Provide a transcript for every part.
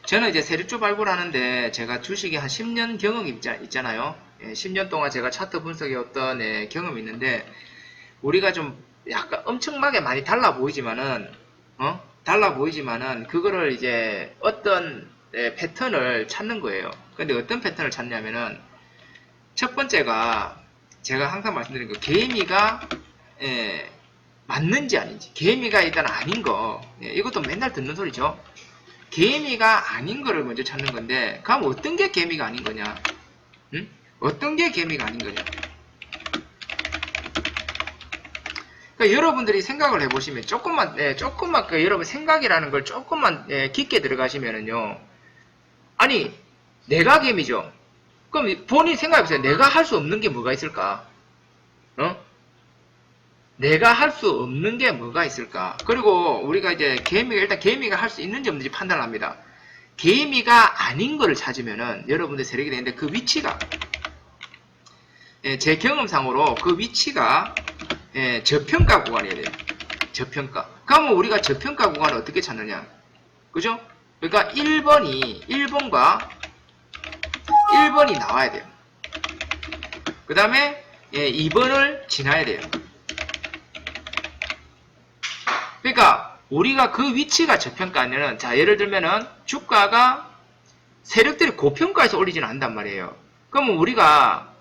저는 이제 세력주 발굴하는데 제가 주식에 한 10년 경험이 있잖아요. 10년 동안 제가 차트 분석의 어떤 경험이 있는데, 우리가 좀 약간 엄청나게 많이 달라 보이지만은, 달라 보이지만은, 그거를 이제 어떤 패턴을 찾는 거예요. 근데 어떤 패턴을 찾냐면은, 첫 번째가, 제가 항상 말씀드린 거, 개미가, 맞는지 아닌지. 개미가 일단 아닌 거. 이것도 맨날 듣는 소리죠. 개미가 아닌 거를 먼저 찾는 건데, 그럼 어떤 게 개미가 아닌 거냐? 응? 어떤 게 개미가 아닌 거냐? 그러니까 여러분들이 생각을 해보시면 조금만 그 여러분 생각이라는 걸 조금만 깊게 들어가시면은요. 아니, 내가 개미죠. 그럼 본인 생각해보세요. 내가 할 수 없는 게 뭐가 있을까? 내가 할 수 없는 게 뭐가 있을까? 그리고 우리가 이제 일단 개미가 할 수 있는지 없는지 판단을 합니다. 개미가 아닌 거를 찾으면은 여러분들 세력이 되는데 그 위치가 제 경험상으로 그 위치가 저평가 구간이어야 돼요. 저평가. 그러면 우리가 저평가 구간을 어떻게 찾느냐? 그죠? 그러니까 1번과 1번이 나와야 돼요. 그 다음에 2번을 지나야 돼요. 그러니까 우리가 그 위치가 저평가하면은, 자, 예를 들면은 주가가 세력들이 고평가에서 올리지는 않는단 말이에요. 그러면 우리가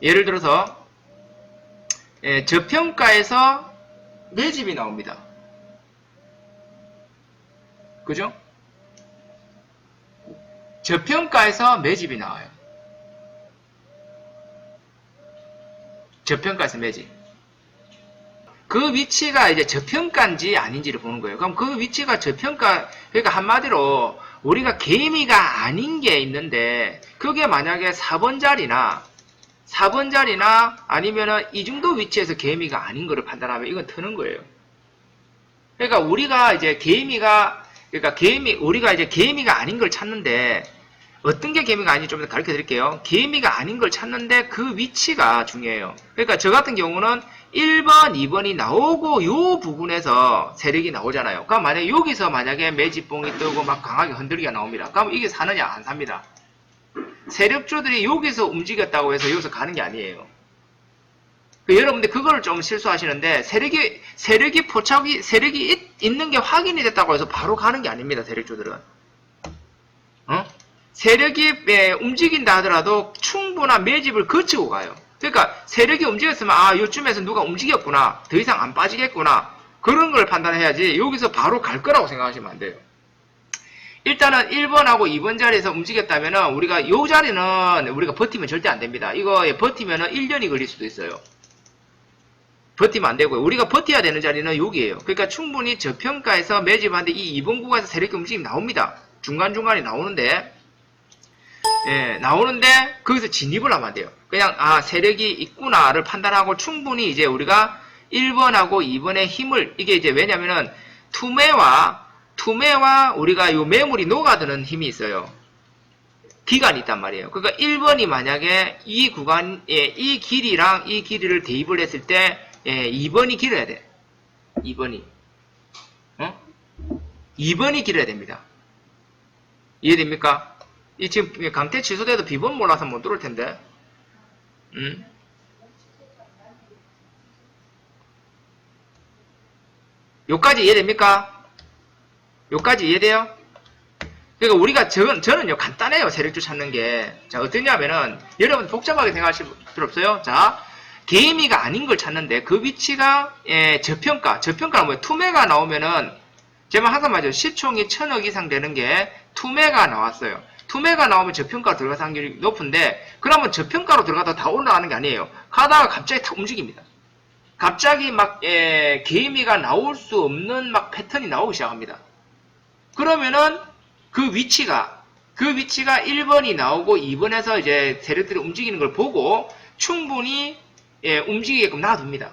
예를 들어서 저평가에서 매집이 나옵니다. 그죠? 저평가에서 매집이 나와요. 저평가에서 매집. 그 위치가 이제 저평가인지 아닌지를 보는 거예요. 그럼 그 위치가 저평가, 그러니까 한마디로 우리가 개미가 아닌 게 있는데, 그게 만약에 4번 자리나 아니면은 이 정도 위치에서 개미가 아닌 거를 판단하면 이건 트는 거예요. 그러니까 우리가 이제 우리가 이제 개미가 아닌 걸 찾는데, 어떤 게 개미가 아닌지 좀 더 가르쳐 드릴게요. 개미가 아닌 걸 찾는데 그 위치가 중요해요. 그러니까 저 같은 경우는 1번, 2번이 나오고 요 부분에서 세력이 나오잖아요. 그럼 만약에 여기서 만약에 매집봉이 뜨고 막 강하게 흔들기가 나옵니다. 그럼 이게 사느냐? 안 삽니다. 세력주들이 여기서 움직였다고 해서 여기서 가는 게 아니에요. 여러분들 그거를 좀 실수하시는데, 세력이 있는 게 확인이 됐다고 해서 바로 가는 게 아닙니다. 세력주들은. 세력이 움직인다 하더라도 충분한 매집을 거치고 가요. 그러니까 세력이 움직였으면 요쯤에서 누가 움직였구나, 더 이상 안 빠지겠구나, 그런 걸 판단해야지 여기서 바로 갈 거라고 생각하시면 안 돼요. 일단은 1번하고 2번 자리에서 움직였다면은 우리가 요 자리는 우리가 버티면 절대 안 됩니다. 이거 버티면은 1년이 걸릴 수도 있어요. 버티면 안 되고요. 우리가 버텨야 되는 자리는 여기에요. 그러니까 충분히 저평가에서 매집하는데 이 2번 구간에서 세력이 움직임이 나옵니다. 중간중간에 나오는데 거기서 진입을 하면 안 돼요. 그냥 세력이 있구나를 판단하고 충분히 이제 우리가 1번하고 2번의 힘을, 이게 이제 왜냐면은 투매와 우리가 요 매물이 녹아드는 힘이 있어요. 기간이 있단 말이에요. 그러니까 1번이 만약에 이 구간, 이 길이랑 이 길이를 대입을 했을 때 2번이 길어야 돼. 2번이 길어야 됩니다. 이해됩니까? 이 지금 강퇴 취소돼도 비번 몰라서 못 들어올 텐데. 요까지 이해됩니까? 요까지 이해돼요? 그러니까 우리가 저는요 간단해요. 세력주 찾는 게. 자, 어떠냐면은 여러분 복잡하게 생각하실 필요 없어요. 자, 개미가 아닌 걸 찾는데 그 위치가 저평가는 뭐예요? 투매가 나오면은 제가 항상 말이죠. 시총이 1000억 이상 되는 게 투매가 나왔어요. 투매가 나오면 저평가로 들어갈 확률이 높은데, 그러면 저평가로 들어가다 다 올라가는 게 아니에요. 가다가 갑자기 탁 움직입니다. 갑자기 막 개미가 나올 수 없는 막 패턴이 나오기 시작합니다. 그러면은 그 위치가 1번이 나오고 2번에서 이제 세력들이 움직이는 걸 보고 충분히 움직이게끔 놔둡니다.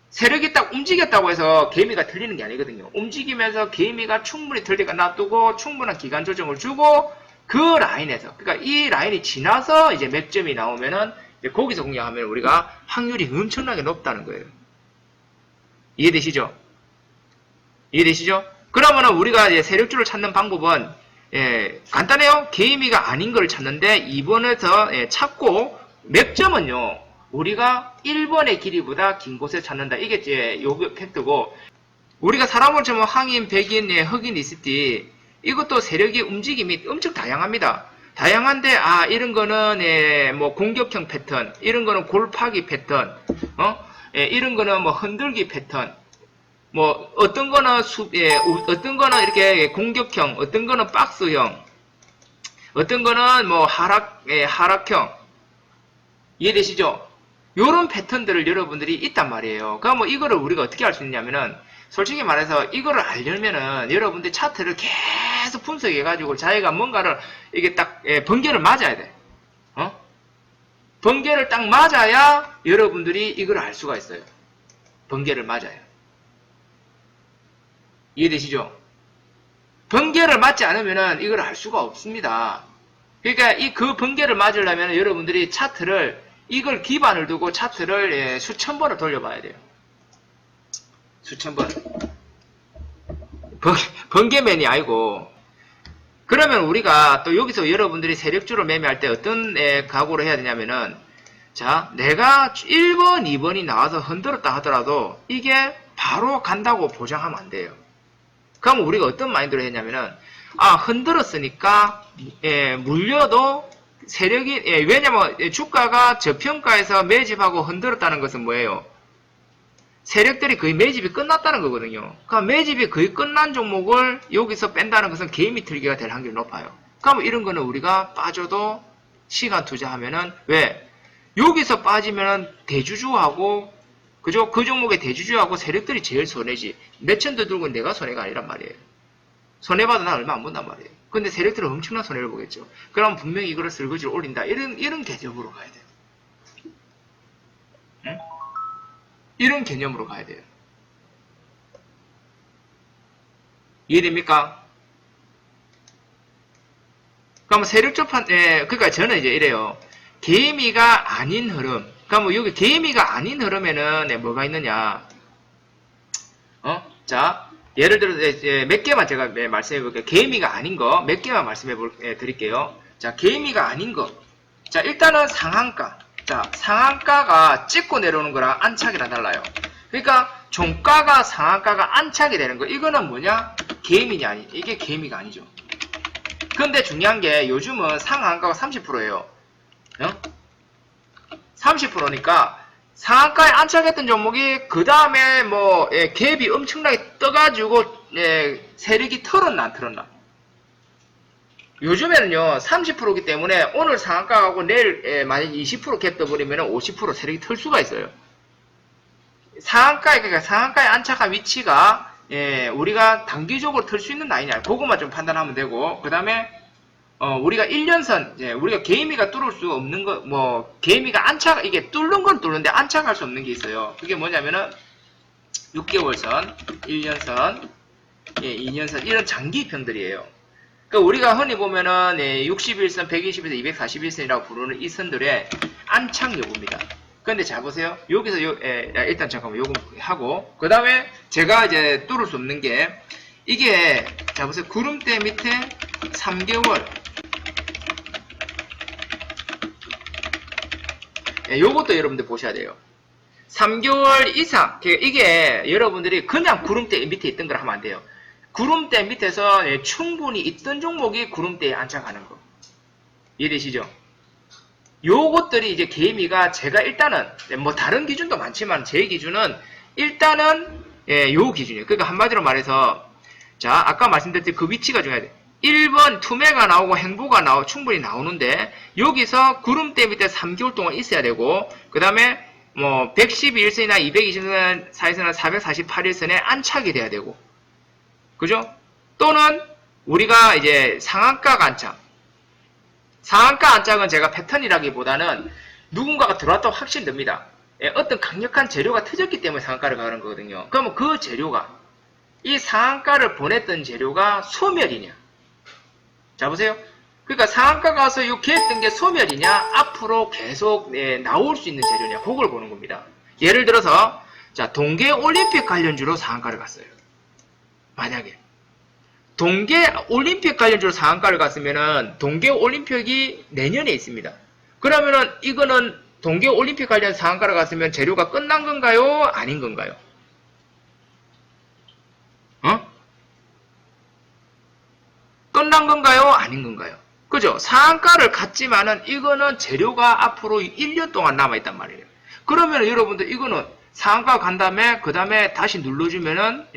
세력이 딱 움직였다고 해서 개미가 들리는 게 아니거든요. 움직이면서 개미가 충분히 들리게 놔두고 충분한 기간 조정을 주고 그 라인에서, 그러니까 이 라인이 지나서 이제 맥점이 나오면은 거기서 공략하면 우리가 확률이 엄청나게 높다는 거예요. 이해되시죠? 그러면은 우리가 이제 세력주를 찾는 방법은 간단해요. 개미가 아닌 걸 찾는데 2번에서 찾고 몇 점은요. 우리가 1번의 길이보다 긴 곳을 찾는다. 이게 이제 요 팩트고, 우리가 사람을 치면 황인, 백인, 흑인 있을 때 이것도 세력의 움직임이 엄청 다양합니다. 다양한데 이런 거는 뭐 공격형 패턴, 이런 거는 골파기 패턴, 이런 거는 뭐 흔들기 패턴, 뭐 어떤 거는 어떤 거는 이렇게 공격형, 어떤 거는 박스형, 어떤 거는 뭐 하락형. 이해되시죠? 요런 패턴들을 여러분들이 있단 말이에요. 그럼 뭐 이거를 우리가 어떻게 할 수 있냐면은, 솔직히 말해서 이거를 알려면은 여러분들 차트를 계속 분석해가지고 자기가 뭔가를 이게 딱 번개를 맞아야 돼. 번개를 딱 맞아야 여러분들이 이걸 알 수가 있어요. 번개를 맞아요. 이해되시죠? 번개를 맞지 않으면은 이걸 알 수가 없습니다. 그러니까 그 번개를 맞으려면 여러분들이 차트를, 이걸 기반을 두고 차트를 수천 번을 돌려봐야 돼요. 수천 번. 번개맨이 아니고. 그러면 우리가 또 여기서 여러분들이 세력주를 매매할 때 어떤 각오를 해야 되냐면은, 자, 내가 1번, 2번이 나와서 흔들었다 하더라도 이게 바로 간다고 보장하면 안 돼요. 그럼 우리가 어떤 마인드로 했냐면은, 흔들었으니까 물려도 세력이, 왜냐면 주가가 저평가에서 매집하고 흔들었다는 것은 뭐예요? 세력들이 거의 매집이 끝났다는 거거든요. 그러니까 매집이 거의 끝난 종목을 여기서 뺀다는 것은 개미 틀기가 될 확률이 높아요. 그럼 이런 거는 우리가 빠져도 시간 투자하면은, 왜? 여기서 빠지면은 대주주하고, 그죠? 그 종목의 대주주하고 세력들이 제일 손해지. 몇천 더 들고 내가 손해가 아니란 말이에요. 손해봐도 나 얼마 안 본단 말이에요. 근데 세력들은 엄청난 손해를 보겠죠. 그럼 분명히 이거를 설거지를 올린다. 이런 개념으로 가야 돼요. 응? 이런 개념으로 가야 돼요. 이해됩니까? 그럼 세력적 그러니까 저는 이제 이래요. 개미가 아닌 흐름. 그러니까 여기 개미가 아닌 흐름에는 뭐가 있느냐? 자, 예를 들어 몇 개만 제가 말씀해 볼게요. 개미가 아닌 거 몇 개만 말씀해 드릴게요. 자, 개미가 아닌 거. 자, 일단은 상한가. 자, 상한가가 찍고 내려오는 거랑 안착이랑 달라요. 그러니까 종가가 상한가가 안착이 되는 거. 이거는 뭐냐? 개미냐 아니? 이게 개미가 아니죠. 근데 중요한 게 요즘은 상한가가 30%예요. 30%니까 상한가에 안착했던 종목이 그 다음에 뭐 갭이 엄청나게 떠가지고 세력이 털었나 안 털었나? 요즘에는요 30%이기 때문에 오늘 상한가하고 내일 만약 20% 갭 떠버리면 50% 세력이 털 수가 있어요. 그러니까 상한가에 안착한 위치가 우리가 단기적으로 털 수 있는 라인이 아니야. 그것만 좀 판단하면 되고, 그 다음에 우리가 1년선, 우리가 개미가 뚫을 수 없는 거, 뭐, 개미가 이게 뚫는 건 뚫는데 안착할 수 없는 게 있어요. 그게 뭐냐면은, 6개월선, 1년선, 2년선, 이런 장기평들이에요. 그러니까 우리가 흔히 보면은, 61선, 120에서 241선이라고 부르는 이 선들의 안착 여부입니다. 근데 잘 보세요. 여기서, 일단 잠깐만, 요거 하고, 그 다음에 제가 이제 뚫을 수 없는 게, 이게, 자 보세요. 구름대 밑에 3개월, 요것도 여러분들 보셔야 돼요. 3개월 이상, 이게 여러분들이 그냥 구름대 밑에 있던 걸 하면 안 돼요. 구름대 밑에서 충분히 있던 종목이 구름대에 안착하는 거. 이해되시죠? 요것들이 이제 개미가 제가 일단은, 뭐 다른 기준도 많지만 제 기준은 일단은, 요 기준이에요. 그러니까 한마디로 말해서, 자, 아까 말씀드렸듯이 그 위치가 중요해요. 1번 투매가 나오고 행보가 충분히 나오는데 여기서 구름대 밑에 3개월 동안 있어야 되고, 그 다음에 뭐 112일선이나 220선 사이선이나 448일선에 안착이 돼야 되고, 그죠? 또는 우리가 이제 상한가 안착. 상한가 안착은 제가 패턴이라기보다는 누군가가 들어왔다고 확신됩니다. 어떤 강력한 재료가 터졌기 때문에 상한가를 가는 거거든요. 그러면 그 재료가, 이 상한가를 보냈던 재료가 소멸이냐? 자 보세요. 그러니까 상한가 가서 이 계획된 게 소멸이냐, 앞으로 계속 나올 수 있는 재료냐, 그걸 보는 겁니다. 예를 들어서 자, 동계올림픽 관련주로 상한가를 갔어요. 만약에 동계 올림픽 관련주로 상한가를 갔으면은 동계 올림픽이 내년에 있습니다. 그러면은 이거는 동계 올림픽 관련 상한가를 갔으면 재료가 끝난 건가요? 아닌 건가요? 끝난 건가요? 아닌 건가요? 그죠? 상한가를 갔지만은 이거는 재료가 앞으로 1년 동안 남아있단 말이에요. 그러면 여러분들 이거는 상한가 간 다음에 그 다음에 다시 눌러주면은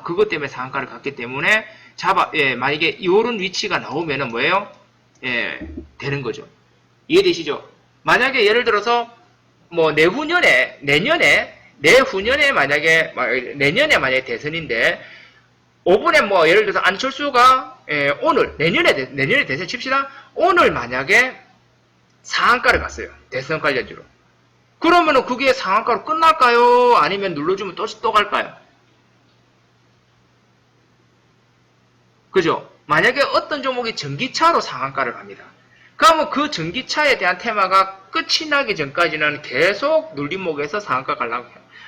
그것 때문에 상한가를 갔기 때문에 만약에 이런 위치가 나오면은 뭐예요? 되는 거죠. 이해되시죠? 만약에 예를 들어서 뭐 내년에 만약에 대선인데 5분에 뭐 예를 들어서 안철수가 오늘 내년에 대선 칩시다. 오늘 만약에 상한가를 갔어요. 대선 관련주로. 그러면은 그게 상한가로 끝날까요? 아니면 눌러주면 또 갈까요? 그죠? 만약에 어떤 종목이 전기차로 상한가를 갑니다. 그러면 그 전기차에 대한 테마가 끝이 나기 전까지는 계속 눌림목에서 상한가 갈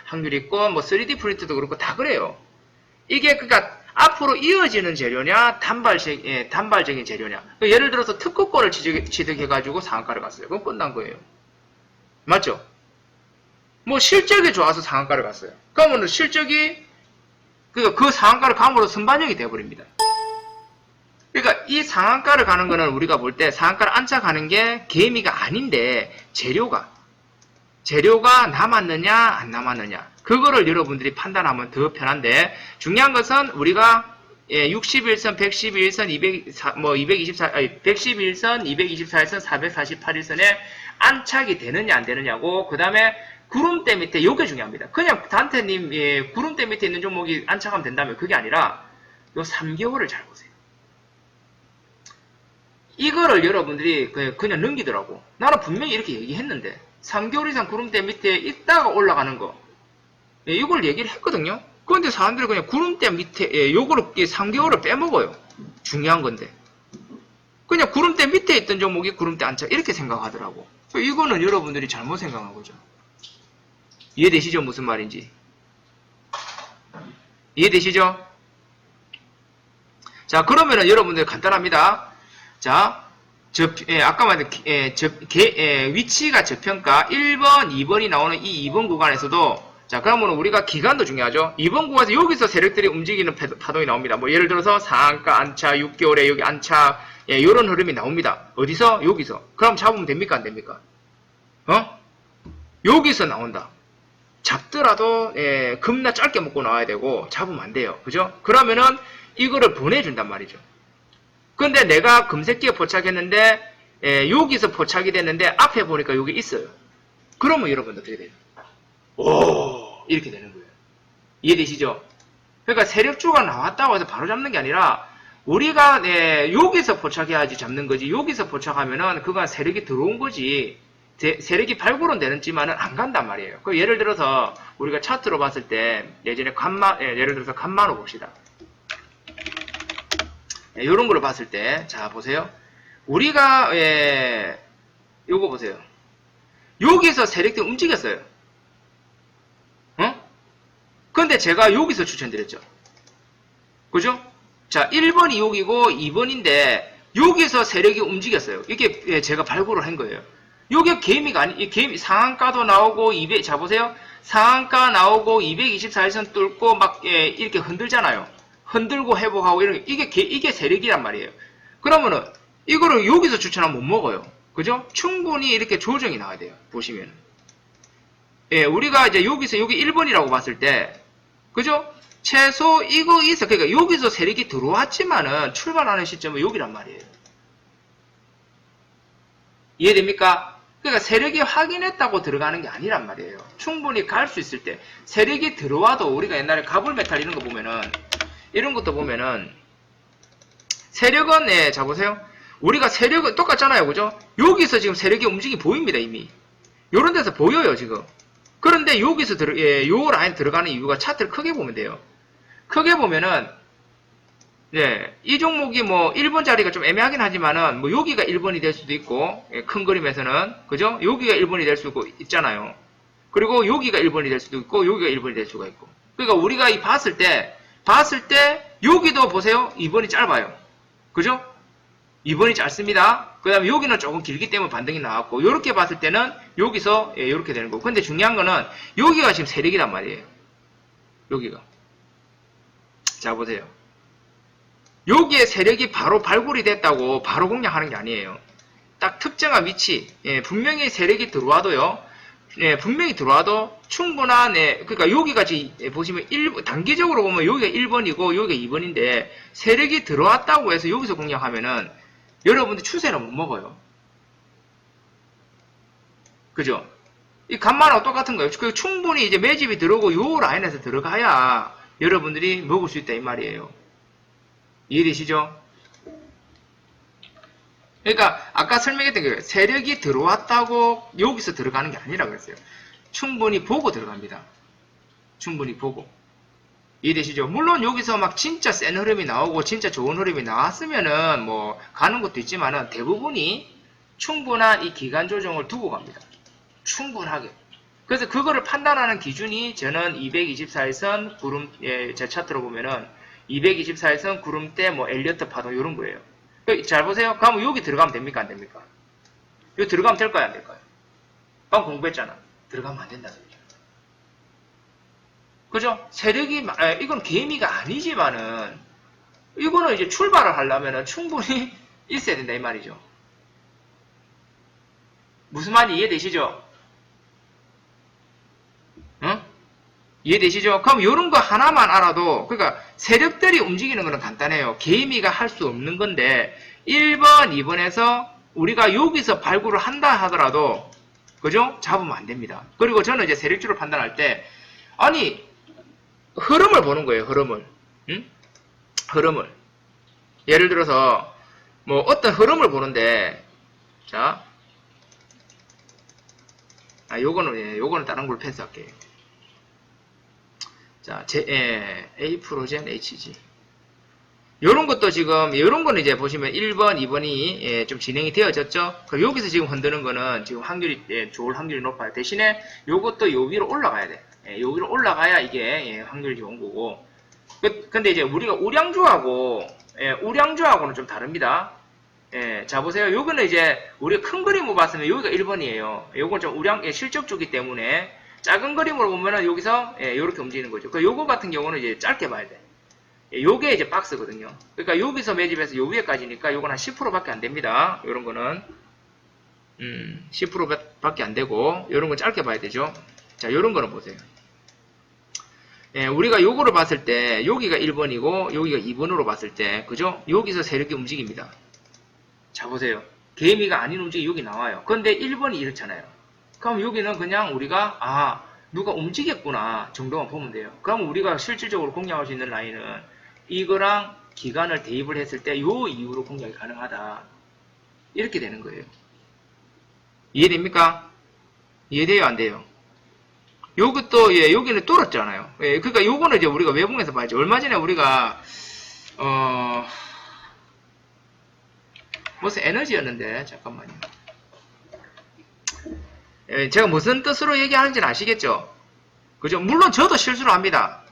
확률이 있고, 뭐 3D 프린트도 그렇고 다 그래요. 이게 그러니까 앞으로 이어지는 재료냐, 단발적인 재료냐. 예를 들어서 특허권을 취득해가지고 상한가를 갔어요. 그건 끝난 거예요. 맞죠? 뭐 실적이 좋아서 상한가를 갔어요. 그러면 실적이 그 상한가를 감으로 선반영이 되어버립니다. 그러니까 이 상한가를 가는 거는 우리가 볼 때 상한가를 안착하는 게 개미가 아닌데 재료가 남았느냐 안 남았느냐 그거를 여러분들이 판단하면 더 편한데 중요한 것은 우리가 61선, 111선, 111선, 224일선, 448일선에 안착이 되느냐 안 되느냐고 그 다음에 구름대 밑에 요게 중요합니다. 그냥 단테님 구름대 밑에 있는 종목이 안착하면 된다면 그게 아니라 요 3개월을 잘 보세요. 이거를 여러분들이 그냥 넘기더라고. 나는 분명히 이렇게 얘기했는데 3개월 이상 구름대 밑에 있다가 올라가는 거 이걸 얘기를 했거든요. 그런데 사람들이 그냥 구름대 밑에 요거를 3개월을 빼먹어요. 중요한 건데 그냥 구름대 밑에 있던 종목이 구름대 안착 이렇게 생각하더라고. 이거는 여러분들이 잘못 생각한 거죠. 이해되시죠? 무슨 말인지. 이해되시죠? 자, 그러면은 여러분들 간단합니다. 자, 아까 말한 위치가 저평가 1번, 2번이 나오는 이 2번 구간에서도 자, 그러면 우리가 기간도 중요하죠. 2번 구간에서 여기서 세력들이 움직이는 파동이 나옵니다. 뭐 예를 들어서 상한가 안착, 6개월에 여기 안착, 요런 흐름이 나옵니다. 어디서? 여기서. 그럼 잡으면 됩니까? 안 됩니까? 여기서 나온다. 잡더라도 겁나 짧게 먹고 나와야 되고 잡으면 안 돼요. 그죠? 그러면은 이거를 보내준단 말이죠. 근데 내가 금색기에 포착했는데 여기서 포착이 됐는데 앞에 보니까 여기 있어요. 그러면 여러분들 어떻게 돼요? 오 이렇게 되는 거예요. 이해되시죠? 그러니까 세력주가 나왔다고 해서 바로 잡는 게 아니라 우리가 여기서 포착해야지 잡는 거지. 여기서 포착하면은 그건 세력이 들어온 거지. 세력이 발굴은 되는지만은 안 간단 말이에요. 그 예를 들어서 우리가 차트로 봤을 때 예전에 예를 들어서 간만호 봅시다. 이런 걸로 봤을 때, 자 보세요. 우리가 요거 보세요. 여기서 세력들이 움직였어요. 근데 제가 여기서 추천드렸죠. 그죠? 자, 1번이 여기고 2번인데 여기서 세력이 움직였어요. 이게 제가 발굴을 한 거예요. 요게 개미가 개미 상한가도 나오고 자 보세요. 상한가 나오고 224일선 뚫고 막 이렇게 흔들잖아요. 흔들고 회복하고 이런 이게 세력이란 말이에요. 그러면은 이거를 여기서 추천하면 못 먹어요. 그죠? 충분히 이렇게 조정이 나와야 돼요. 보시면. 우리가 이제 여기서 여기 1번이라고 봤을 때 그죠? 최소 이거 있어. 그러니까 여기서 세력이 들어왔지만은 출발하는 시점은 여기란 말이에요. 이해됩니까? 그러니까 세력이 확인했다고 들어가는 게 아니란 말이에요. 충분히 갈 수 있을 때 세력이 들어와도 우리가 옛날에 가불메탈 이런 거 보면은 이런 것도 보면은 세력은 자 보세요. 우리가 세력은 똑같잖아요. 그죠? 여기서 지금 세력의 움직임이 보입니다. 이미. 요런 데서 보여요. 지금. 그런데 여기서 요 라인 들어가는 이유가 차트를 크게 보면 돼요. 크게 보면은 이 종목이 뭐 1번 자리가 좀 애매하긴 하지만은 뭐 여기가 1번이 될 수도 있고 큰 그림에서는 그죠? 여기가 1번이 될 수도 있잖아요. 그리고 여기가 1번이 될 수도 있고 여기가 1번이 될 수가 있고. 그러니까 우리가 봤을 때 여기도 보세요. 2번이 짧아요. 그죠? 2번이 짧습니다. 그 다음에 여기는 조금 길기 때문에 반등이 나왔고, 요렇게 봤을 때는 여기서 요렇게 되는 거고. 근데 중요한 거는 여기가 지금 세력이란 말이에요. 여기가. 자, 보세요. 여기에 세력이 바로 발굴이 됐다고 바로 공략하는 게 아니에요. 딱 특정한 위치, 분명히 세력이 들어와도요, 분명히 들어와도 충분한, 그러니까 여기가 지금 보시면 단기적으로 보면 여기가 1번이고 여기가 2번인데 세력이 들어왔다고 해서 여기서 공략하면은 여러분들 추세는 못 먹어요. 그죠? 이 간만하고 똑같은 거예요. 충분히 이제 매집이 들어오고 요 라인에서 들어가야 여러분들이 먹을 수 있다 이 말이에요. 이해되시죠? 그러니까 아까 설명했던 게 세력이 들어왔다고 여기서 들어가는 게 아니라 그랬어요. 충분히 보고 들어갑니다. 충분히 보고. 이해되시죠? 물론 여기서 막 진짜 센 흐름이 나오고 진짜 좋은 흐름이 나왔으면은 뭐 가는 것도 있지만은 대부분이 충분한 이 기간 조정을 두고 갑니다. 충분하게. 그래서 그거를 판단하는 기준이 저는 224일선 구름, 제 차트로 보면은 224일선 구름대 뭐 엘리어트 파동 이런 거예요. 잘 보세요. 그러면 여기 들어가면 됩니까? 안 됩니까? 여기 들어가면 될까요? 안 될까요? 방금 공부했잖아. 들어가면 안 된다 소리야. 그죠? 세력이, 이건 개미가 아니지만은, 이거는 이제 출발을 하려면은 충분히 있어야 된다, 이 말이죠. 무슨 말인지 이해되시죠? 응? 이해되시죠? 그럼 이런 거 하나만 알아도, 그러니까 세력들이 움직이는 거는 간단해요. 개미가 할 수 없는 건데, 1번, 2번에서 우리가 여기서 발굴을 한다 하더라도, 그죠? 잡으면 안 됩니다. 그리고 저는 이제 세력주를 판단할 때, 아니, 흐름을 보는 거예요, 흐름을. 응? 흐름을. 예를 들어서, 뭐, 어떤 흐름을 보는데, 자, 요거는 다른 걸로 패스할게요. 자, A 프로젠 HG. 요런 것도 지금, 요런 거는 이제 보시면 1번, 2번이 좀 진행이 되어졌죠? 그럼 여기서 지금 흔드는 거는 지금 확률이, 좋을 확률이 높아요. 대신에 요것도 요 위로 올라가야 돼. 요 위로 올라가야 이게 확률이 좋은 거고. 근데 이제 우리가 우량주하고는 좀 다릅니다. 자 보세요. 요거는 이제 우리가 큰 그림으로 봤으면 여기가 1번이에요. 요건 좀 실적주기 때문에 작은 그림으로 보면은 여기서 요렇게 움직이는 거죠. 그 요거 같은 경우는 이제 짧게 봐야 돼. 요게 이제 박스거든요. 그러니까 여기서 매집해서 요 위에까지니까 요건 한 10%밖에 안 됩니다. 요런 거는 10%밖에 안 되고 요런 건 짧게 봐야 되죠. 자, 요런 거는 보세요. 우리가 요거를 봤을 때 여기가 1번이고 여기가 2번으로 봤을 때 그죠? 여기서 세력이 움직입니다. 자 보세요. 개미가 아닌 움직임이 여기 나와요. 근데 1번이 이렇잖아요. 그럼 여기는 그냥 우리가 누가 움직였구나 정도만 보면 돼요. 그럼 우리가 실질적으로 공략할 수 있는 라인은 이거랑 기간을 대입을 했을 때 요 이후로 공략이 가능하다. 이렇게 되는 거예요. 이해됩니까? 이해돼요? 안 돼요? 요것도 여기는 뚫었잖아요. 그러니까 요거는 이제 우리가 외봉에서 봐야지. 얼마 전에 우리가 무슨 에너지였는데 잠깐만요. 제가 무슨 뜻으로 얘기하는지는 아시겠죠? 그죠? 물론 저도 실수를 합니다.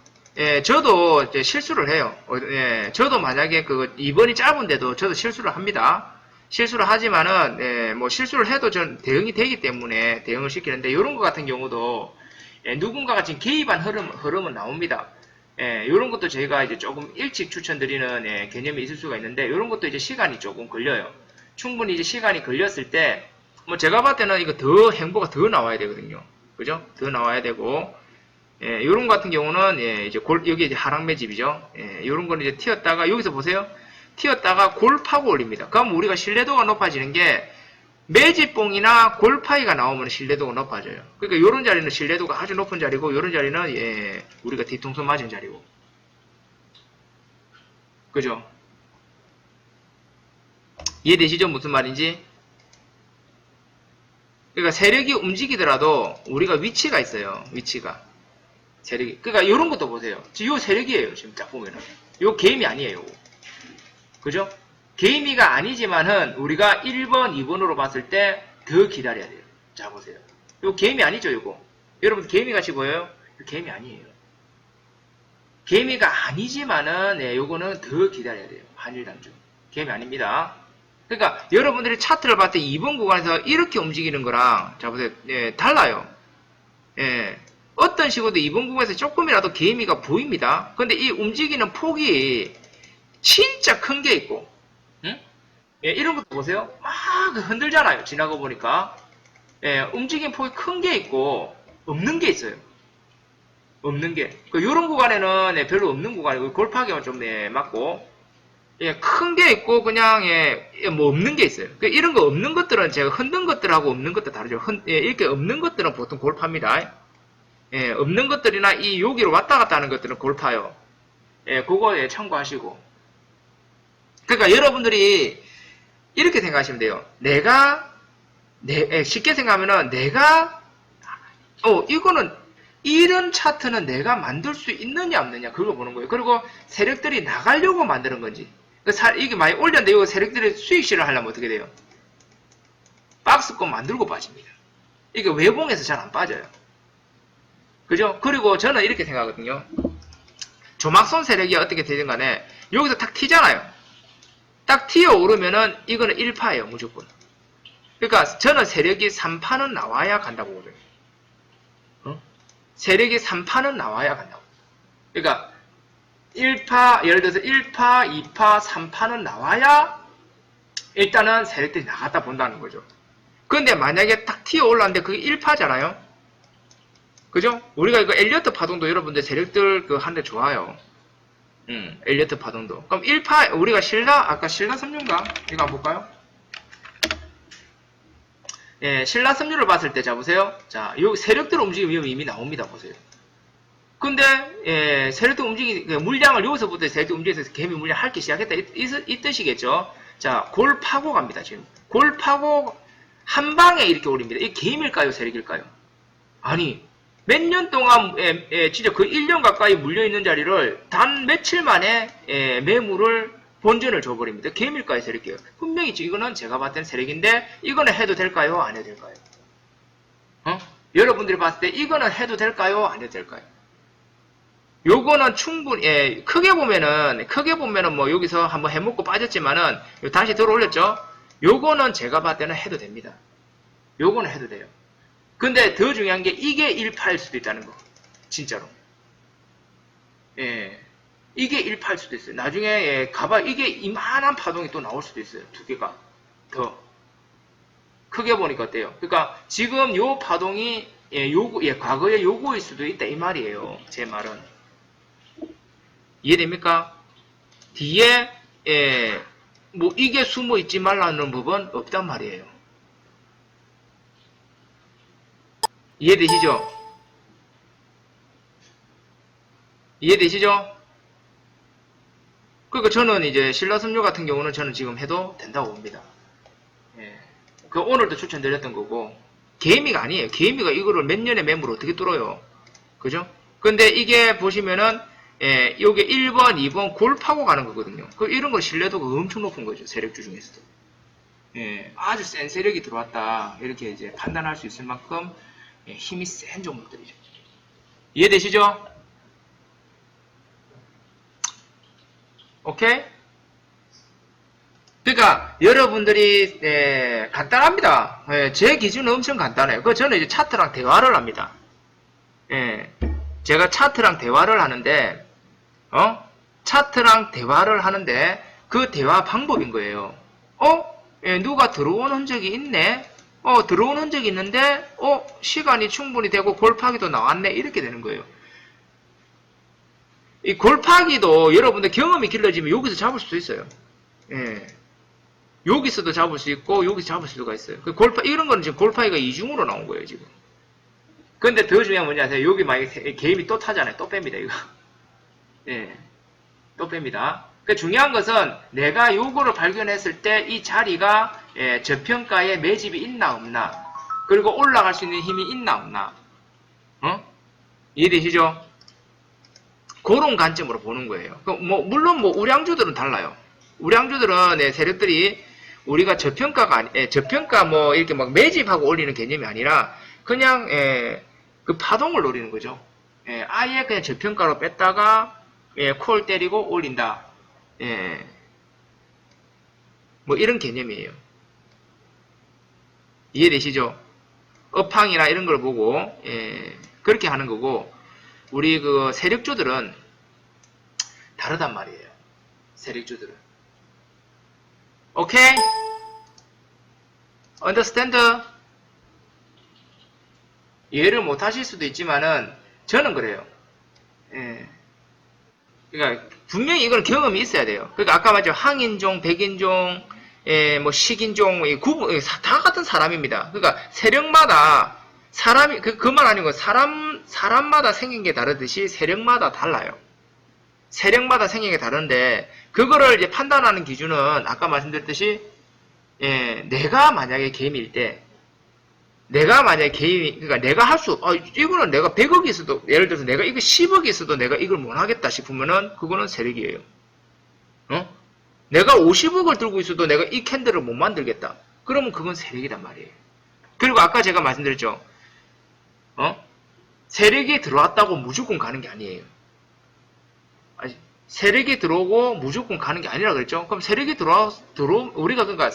저도 이제 실수를 해요. 저도 만약에 그 2번이 짧은데도 저도 실수를 합니다. 실수를 하지만은 뭐 실수를 해도 전 대응이 되기 때문에 대응을 시키는데 이런 것 같은 경우도 누군가가 지금 개입한 흐름은 나옵니다. 이런 것도 저희가 이제 조금 일찍 추천드리는 개념이 있을 수가 있는데 이런 것도 이제 시간이 조금 걸려요. 충분히 이제 시간이 걸렸을 때 뭐 제가 봤을 때는 이거 더 행보가 더 나와야 되거든요. 그죠? 더 나와야 되고 이런 것 같은 경우는 이제 여기 이제 하락 매집이죠. 이런 거는 이제 튀었다가 여기서 보세요. 튀었다가 골 파고 올립니다. 그럼 우리가 신뢰도가 높아지는 게 매집봉이나 골파이가 나오면 신뢰도가 높아져요. 그러니까 이런 자리는 신뢰도가 아주 높은 자리고 이런 자리는 우리가 뒤통수 맞은 자리고. 그죠? 이해되시죠? 무슨 말인지? 그러니까 세력이 움직이더라도 우리가 위치가 있어요. 위치가. 세력이. 그러니까 이런 것도 보세요. 지금 요 세력이에요. 지금 딱 보면은. 요 게임이 아니에요. 그죠? 개미가 아니지만은 우리가 1번, 2번으로 봤을 때 더 기다려야 돼요. 자 보세요. 이거 개미 아니죠, 이거. 여러분 개미 같이 보여요? 이거 개미 아니에요. 개미가 아니지만은, 예, 요거는 더 기다려야 돼요. 한일단주. 개미 아닙니다. 그러니까, 여러분들이 차트를 봤을 때 2번 구간에서 이렇게 움직이는 거랑, 자, 보세요. 예, 달라요. 예. 어떤 식으로도 2번 구간에서 조금이라도 개미가 보입니다. 근데 이 움직이는 폭이 진짜 큰 게 있고, 응? 예, 이런 것도 보세요. 막 흔들잖아요. 지나가 보니까. 예, 움직임 폭이 큰 게 있고, 없는 게 있어요. 없는 게. 요런 구간에는 예, 별로 없는 구간이고, 골프하기만 좀 예, 맞고, 예, 큰 게 있고, 그냥, 예, 뭐 없는 게 있어요. 이런 거 없는 것들은 제가 흔든 것들하고 없는 것들 다르죠. 예, 이렇게 없는 것들은 보통 골프합니다. 예, 없는 것들이나 이 여기로 왔다 갔다 하는 것들은 골파요. 예, 그거 예, 참고하시고. 그러니까 여러분들이 이렇게 생각하시면 돼요. 쉽게 생각하면은 이거는 이런 차트는 내가 만들 수 있느냐 없느냐 그걸 보는 거예요. 그리고 세력들이 나가려고 만드는 건지. 이게 많이 올렸는데 이거 세력들이 수익 실을 하려면 어떻게 돼요? 박스권 만들고 빠집니다. 이게 외봉에서 잘 안 빠져요. 그죠? 그리고 저는 이렇게 생각하거든요. 조막선 세력이 어떻게 되든 간에 여기서 딱 튀잖아요. 딱 튀어 오르면은 이거는 1파예요. 무조건. 그러니까 저는 세력이 3파는 나와야 간다고 보거든요. 세력이 3파는 나와야 간다고. 그러니까 1파, 예를 들어서 1파, 2파, 3파는 나와야 일단은 세력들이 나갔다 본다는 거죠. 근데 만약에 딱 튀어 올랐는데 그게 1파잖아요. 그죠? 우리가 이거 엘리어트 파동도 여러분들 세력들 한데 좋아요. 엘리어트 파동도. 그럼 1파, 우리가 아까 신라 섬유인가? 이거 한번 볼까요? 예, 신라 섬유를 봤을 때, 자, 보세요. 자, 여기 세력들 움직임 위험이 이미 나옵니다. 보세요. 근데, 예, 세력들 물량을 여기서부터 세력들 움직여서 개미 물량 할기 시작했다. 이 뜻이겠죠? 자, 골 파고 갑니다, 지금. 골 파고, 한 방에 이렇게 올립니다. 이게 개미일까요? 세력일까요? 아니, 몇 년 동안 진짜 그 1년 가까이 물려있는 자리를 단 며칠 만에 매물을 본전을 줘버립니다. 개미일까요? 세력이에요? 분명히 이거는 제가 봤을 때는 세력인데 이거는 해도 될까요? 안 해도 될까요? 여러분들이 봤을 때 이거는 해도 될까요? 안 해도 될까요? 요거는 충분히 크게 보면은 뭐 여기서 한번 해먹고 빠졌지만은 다시 들어 올렸죠? 요거는 제가 봤을 때는 해도 됩니다. 요거는 해도 돼요. 근데 더 중요한 게 이게 1파일 수도 있다는 거. 진짜로. 예. 이게 1파일 수도 있어요. 나중에 이게 이만한 파동이 또 나올 수도 있어요. 두 개가. 더. 크게 보니까 어때요? 그러니까 지금 요 파동이 과거의 요구일 수도 있다 이 말이에요. 제 말은. 이해됩니까? 뒤에 뭐 이게 숨어 있지 말라는 부분 없단 말이에요. 이해되시죠? 이해되시죠? 그러니까 저는 이제 신라섬유 같은 경우는 저는 지금 해도 된다고 봅니다. 예. 그 오늘도 추천드렸던 거고 개미가 아니에요. 개미가 이거를 몇 년의 매물 어떻게 뚫어요? 그죠? 근데 이게 보시면은 요게 1번, 2번 골 파고 가는 거거든요. 이런 거 신뢰도가 엄청 높은 거죠. 세력주 중에서도. 예. 아주 센 세력이 들어왔다. 이렇게 이제 판단할 수 있을 만큼 힘이 센 종목들이죠. 이해되시죠? 오케이? 그러니까 여러분들이 간단합니다. 제 기준은 엄청 간단해요. 저는 이제 차트랑 대화를 합니다. 제가 차트랑 대화를 하는데 차트랑 대화를 하는데 그 대화 방법인 거예요. 누가 들어온 흔적이 있네? 들어온 흔적이 있는데, 시간이 충분히 되고 골파기도 나왔네? 이렇게 되는 거예요. 이 골파기도 여러분들 경험이 길러지면 여기서 잡을 수도 있어요. 여기서도 잡을 수 있고, 여기서 잡을 수가 있어요. 이런 거는 지금 골파기가 이중으로 나온 거예요, 지금. 근데 더 중요한 건 뭐냐 하세요? 여기 만약에 개입이 또 타잖아요. 또 뺍니다, 이거. 또 뺍니다. 중요한 것은 내가 요거를 발견했을 때 이 자리가 저평가에 매집이 있나 없나 그리고 올라갈 수 있는 힘이 있나 없나 이해되시죠? 그런 관점으로 보는 거예요. 물론 우량주들은 달라요. 우량주들은 세력들이 우리가 저평가 이렇게 막 매집하고 올리는 개념이 아니라 그냥 그 파동을 노리는 거죠. 아예 그냥 저평가로 뺐다가 예, 콜 때리고 올린다. 예. 뭐 이런 개념이에요. 이해되시죠? 업황이나 이런 걸 보고 예, 그렇게 하는 거고 우리 그 세력주들은 다르단 말이에요. 세력주들은. 오케이? understand? 이해를 못 하실 수도 있지만은 저는 그래요. 예. 그러니까 분명히 이건 경험이 있어야 돼요. 그러니까 아까 말했죠. 항인종, 백인종, 예, 뭐 식인종, 구분 다 같은 사람입니다. 그러니까 세력마다 사람이 그 말 아니고 사람마다 생긴 게 다르듯이 세력마다 달라요. 세력마다 생긴 게 다른데 그거를 이제 판단하는 기준은 아까 말씀드렸듯이 예, 내가 만약에 개미일 때 내가 만약에 개인이, 그러니까 내가 이거는 내가 100억이 있어도, 예를 들어서 내가 이거 10억이 있어도 내가 이걸 못 하겠다 싶으면은, 그거는 세력이에요. 어? 내가 50억을 들고 있어도 내가 이 캔들을 못 만들겠다. 그러면 그건 세력이란 말이에요. 그리고 아까 제가 말씀드렸죠. 세력이 들어왔다고 무조건 가는 게 아니에요. 세력이 들어오고 무조건 가는 게 아니라 그랬죠. 그럼 세력이 우리가 그러니까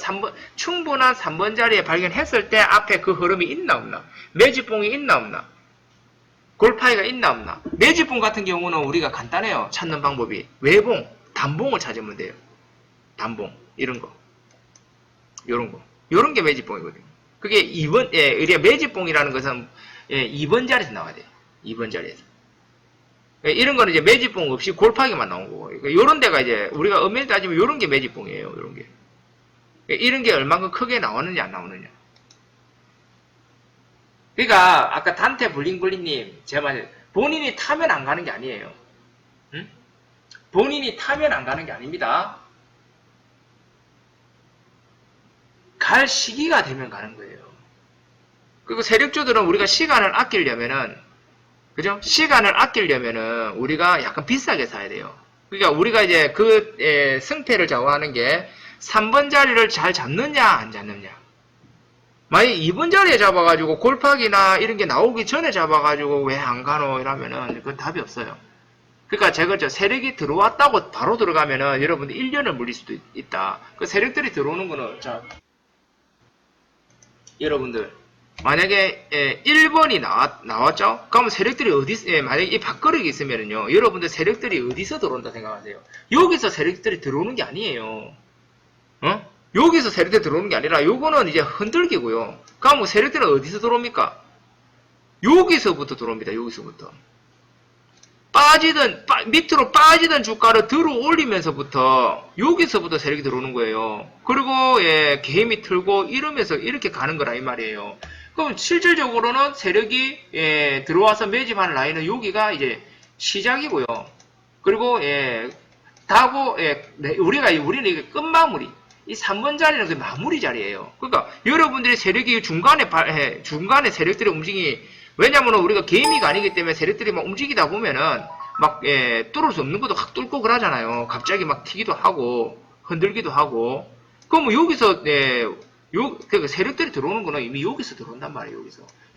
충분한 3번 자리에 발견했을 때 앞에 그 흐름이 있나 없나? 매집봉이 있나 없나? 골파이가 있나 없나? 매집봉 같은 경우는 우리가 간단해요. 찾는 방법이. 외봉, 단봉을 찾으면 돼요. 단봉, 이런 거. 요런 거. 요런 게 매집봉이거든요. 그게 우리가 매집봉이라는 것은 2번 자리에서 나와야 돼요. 2번 자리에서. 이런 거는 이제 매집봉 없이 골파기만 나온 거고. 요런 데가 이제, 우리가 엄밀히 따지면 요런 게 매집봉이에요, 요런 게. 이런 게 얼만큼 크게 나오느냐, 안 나오느냐. 그러니까, 아까 단테 블링블링님, 제가 말해, 본인이 타면 안 가는 게 아니에요. 응? 본인이 타면 안 가는 게 아닙니다. 갈 시기가 되면 가는 거예요. 그리고 세력주들은 우리가 시간을 아끼려면은, 그죠? 시간을 아끼려면은 우리가 약간 비싸게 사야 돼요. 그러니까 우리가 이제 승패를 좌우하는 게 3번 자리를 잘 잡느냐 안 잡느냐. 만약 2번 자리에 잡아가지고 골팍이나 이런 게 나오기 전에 잡아가지고 왜 안 가노 이러면은 그건 답이 없어요. 그러니까 제가 세력이 들어왔다고 바로 들어가면은 여러분들 1년을 물릴 수도 있다. 그 세력들이 들어오는 거는 여러분들 만약에 1번이 나왔죠? 그러면 세력들이 만약에 이 밥그릇이 있으면요 여러분들 세력들이 어디서 들어온다 생각하세요? 여기서 세력들이 들어오는 게 아니에요. 여기서 세력들이 들어오는 게 아니라 요거는 이제 흔들기고요. 그러면 세력들은 어디서 들어옵니까? 여기서부터 들어옵니다. 여기서부터. 밑으로 빠지던 주가를 들어 올리면서부터 여기서부터 세력이 들어오는 거예요. 그리고 개미 틀고 이러면서 이렇게 가는 거라 이 말이에요. 그럼 실질적으로는 세력이 들어와서 매집하는 라인은 여기가 이제 시작이고요. 그리고 우리는 이게 끝마무리. 이 3번 자리는 그 마무리 자리예요. 그러니까 여러분들이 세력이 중간에 세력들이 움직이 왜냐면 우리가 개미가 아니기 때문에 세력들이 막 움직이다 보면은 막 뚫을 수 없는 것도 확 뚫고 그러잖아요. 갑자기 막 튀기도 하고 흔들기도 하고. 그럼 여기서 그러니까 세력들이 들어오는 거는 이미 여기서 들어온단 말이에요.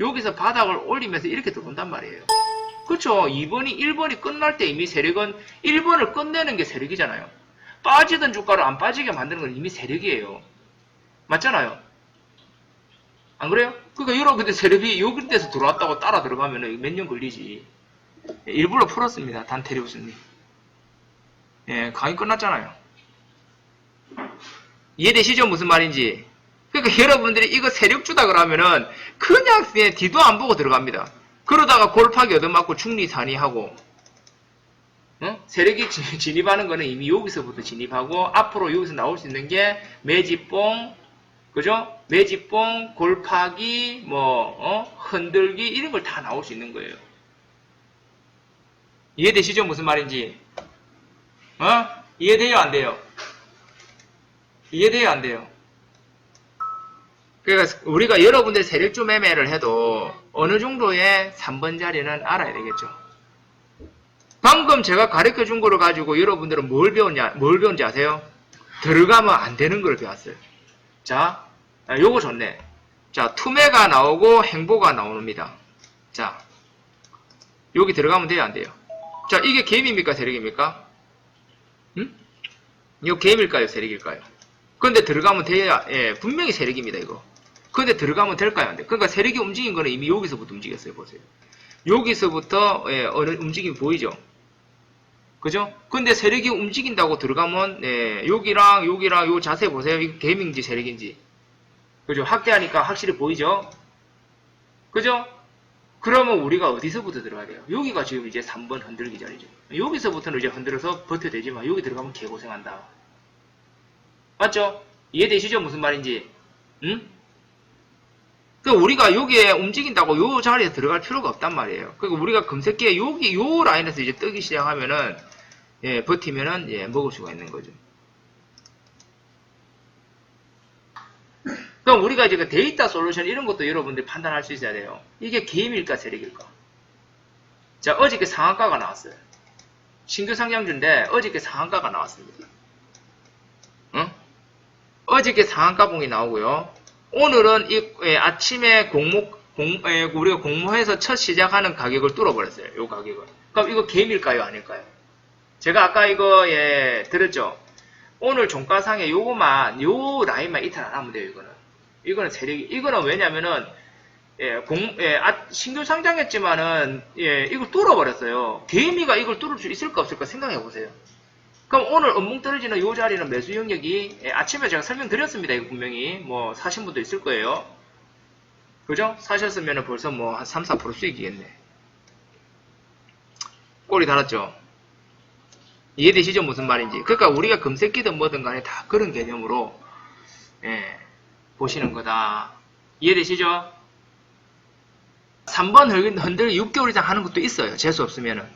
여기서 바닥을 올리면서 이렇게 들어온단 말이에요. 그렇죠. 1번이 끝날 때 이미 세력은 1번을 끝내는 게 세력이잖아요. 빠지던 주가를 안 빠지게 만드는 건 이미 세력이에요. 맞잖아요. 안 그래요? 그러니까 여러분들 세력이 여기 데서 들어왔다고 따라 들어가면 몇 년 걸리지. 일부러 풀었습니다. 단테리우스님. 강의 끝났잖아요. 이해되시죠? 무슨 말인지. 그러니까 여러분들이 이거 세력주다 그러면은 그냥 뒤도 안 보고 들어갑니다. 그러다가 골파기 얻어맞고 중리산이하고 세력이 진입하는 거는 이미 여기서부터 진입하고 앞으로 여기서 나올 수 있는 게 매집봉, 그죠? 매집봉, 골파기, 흔들기 이런 걸 다 나올 수 있는 거예요. 이해되시죠? 무슨 말인지? 이해돼요? 안 돼요? 이해돼요? 안 돼요? 그러니까 우리가 여러분들 세력주 매매를 해도 어느 정도의 3번 자리는 알아야 되겠죠. 방금 제가 가르쳐 준 거를 가지고 여러분들은 뭘 배운지 아세요? 들어가면 안 되는 걸 배웠어요. 자, 요거 좋네. 자, 투매가 나오고 행보가 나옵니다. 자, 여기 들어가면 돼요? 안 돼요? 자, 이게 개입입니까? 세력입니까? 응? 이거 개입일까요? 세력일까요? 근데 들어가면 돼야, 예, 분명히 세력입니다, 이거. 근데 들어가면 될까요? 안 돼? 그러니까 세력이 움직인 거는 이미 여기서부터 움직였어요, 보세요. 여기서부터, 예, 어느 움직임이 보이죠? 그죠? 근데 세력이 움직인다고 들어가면, 예, 여기랑 요 자세 보세요. 이거 개입인지 세력인지. 그죠? 확대하니까 확실히 보이죠? 그죠? 그러면 우리가 어디서부터 들어가야 돼요? 여기가 지금 이제 3번 흔들기 자리죠. 여기서부터는 이제 흔들어서 버텨야 되지만 여기 들어가면 개고생한다. 맞죠? 이해되시죠? 무슨 말인지? 응? 그 우리가 여기에 움직인다고 요 자리에 들어갈 필요가 없단 말이에요. 그러니까 우리가 금색기에 여기 요 라인에서 이제 뜨기 시작하면은 예, 버티면은 예, 먹을 수가 있는 거죠. 그럼 우리가 이제 그 데이터 솔루션 이런 것도 여러분들이 판단할 수 있어야 돼요. 이게 개입일까 세력일까? 자, 어저께 상한가가 나왔어요. 신규 상장주인데 어저께 상한가가 나왔습니다. 응? 어저께 상한가 봉이 나오고요. 오늘은 아침에 우리가 공모해서 첫 시작하는 가격을 뚫어버렸어요. 요 가격을. 그럼 이거 개입일까요? 아닐까요? 제가 아까 이거 들었죠? 오늘 종가상에 요거만 요 라인만 이탈 안 하면 돼요. 이거는 세력이. 이거는 왜냐면은 신규 상장했지만은 이걸 뚫어버렸어요. 개미가 이걸 뚫을 수 있을까 없을까 생각해 보세요. 그럼 오늘 엄뭉 떨어지는 요 자리는 매수 영역이 아침에 제가 설명드렸습니다. 이거 분명히 뭐 사신 분도 있을 거예요. 그죠? 사셨으면 벌써 뭐 한 3, 4% 수익이겠네. 꼬리 달았죠? 이해되시죠? 무슨 말인지. 그러니까 우리가 금색기든 뭐든 간에 다 그런 개념으로 보시는 거다. 이해되시죠? 3번 흔들 6개월 이상 하는 것도 있어요. 재수 없으면은.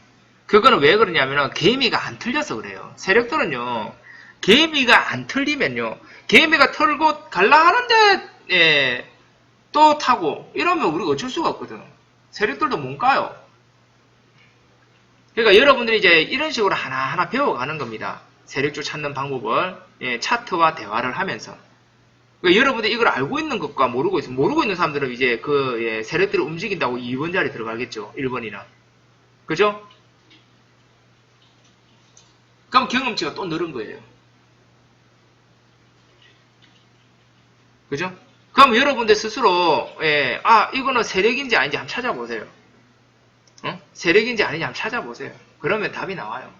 그거는 왜 그러냐면은 개미가 안 틀려서 그래요. 세력들은요. 개미가 안 틀리면요. 개미가 털고 갈라 하는데 또 타고 이러면 우리가 어쩔 수가 없거든. 세력들도 못 가요. 그러니까 여러분들이 이제 이런 식으로 하나하나 배워가는 겁니다. 세력주 찾는 방법을 차트와 대화를 하면서. 그러니까 여러분들이 이걸 알고 있는 것과 모르고 있는 사람들은 이제 세력들이 움직인다고 2번 자리 들어가겠죠. 1번이나. 그죠? 그럼 경험치가 또 늘은 거예요. 그죠? 그럼 여러분들 스스로 이거는 세력인지 아닌지 한번 찾아보세요. 세력인지 아닌지 한번 찾아보세요. 그러면 답이 나와요.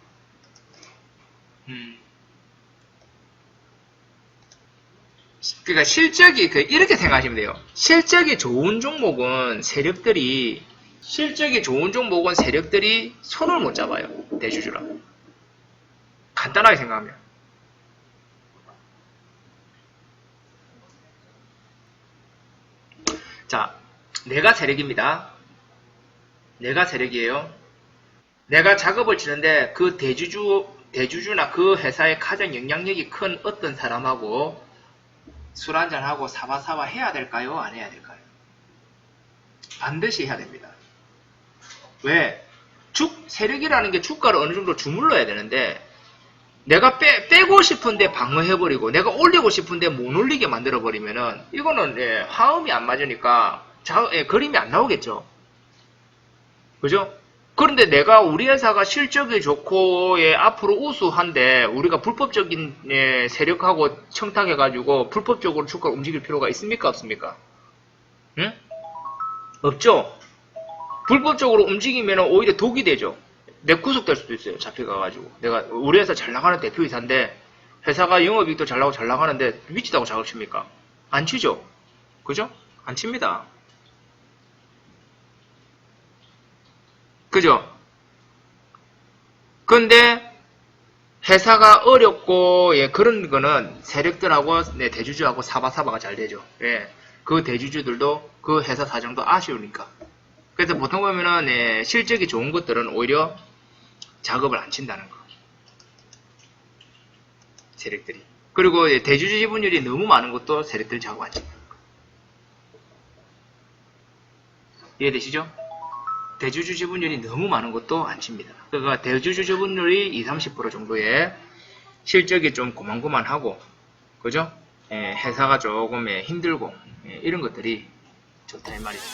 그러니까 실적이 이렇게 생각하시면 돼요. 실적이 좋은 종목은 세력들이 손을 못 잡아요. 대주주라. 간단하게 생각하면. 자, 내가 세력입니다. 내가 세력이에요. 내가 작업을 치는데 그 대주주나 그 회사의 가장 영향력이 큰 어떤 사람하고 술 한잔하고 사바사바 해야 될까요? 안 해야 될까요? 반드시 해야 됩니다. 왜? 세력이라는 게 주가를 어느 정도 주물러야 되는데 내가 빼고 싶은데 방어해버리고 내가 올리고 싶은데 못 올리게 만들어버리면은 이거는 화음이 안 맞으니까 그림이 안 나오겠죠. 그죠? 그런데 우리 회사가 실적이 좋고 앞으로 우수한데 우리가 불법적인 세력하고 청탁해가지고 불법적으로 주가를 움직일 필요가 있습니까? 없습니까? 응? 없죠? 불법적으로 움직이면 오히려 독이 되죠. 내구속될 수도 있어요. 잡혀가가지고. 내가 우리 회사 잘 나가는 대표이사인데 회사가 영업이익도 잘 나고 잘 나가는데 미치다고 작업 칩니까? 안 치죠? 그죠? 안 칩니다. 그죠? 근데 회사가 어렵고 그런 거는 세력들하고 대주주하고 사바사바가 잘 되죠. 그 대주주들도 그 회사 사정도 아쉬우니까. 그래서 보통 보면은 실적이 좋은 것들은 오히려 작업을 안 친다는 거. 세력들이. 그리고 대주주 지분율이 너무 많은 것도 세력들이 작업 안 친다는 거. 이해되시죠? 대주주 지분율이 너무 많은 것도 안 칩니다. 그러니까 대주주 지분율이 20, 30% 정도의 실적이 좀 고만고만하고, 그죠? 회사가 조금 힘들고, 이런 것들이 좋다 이 말이죠.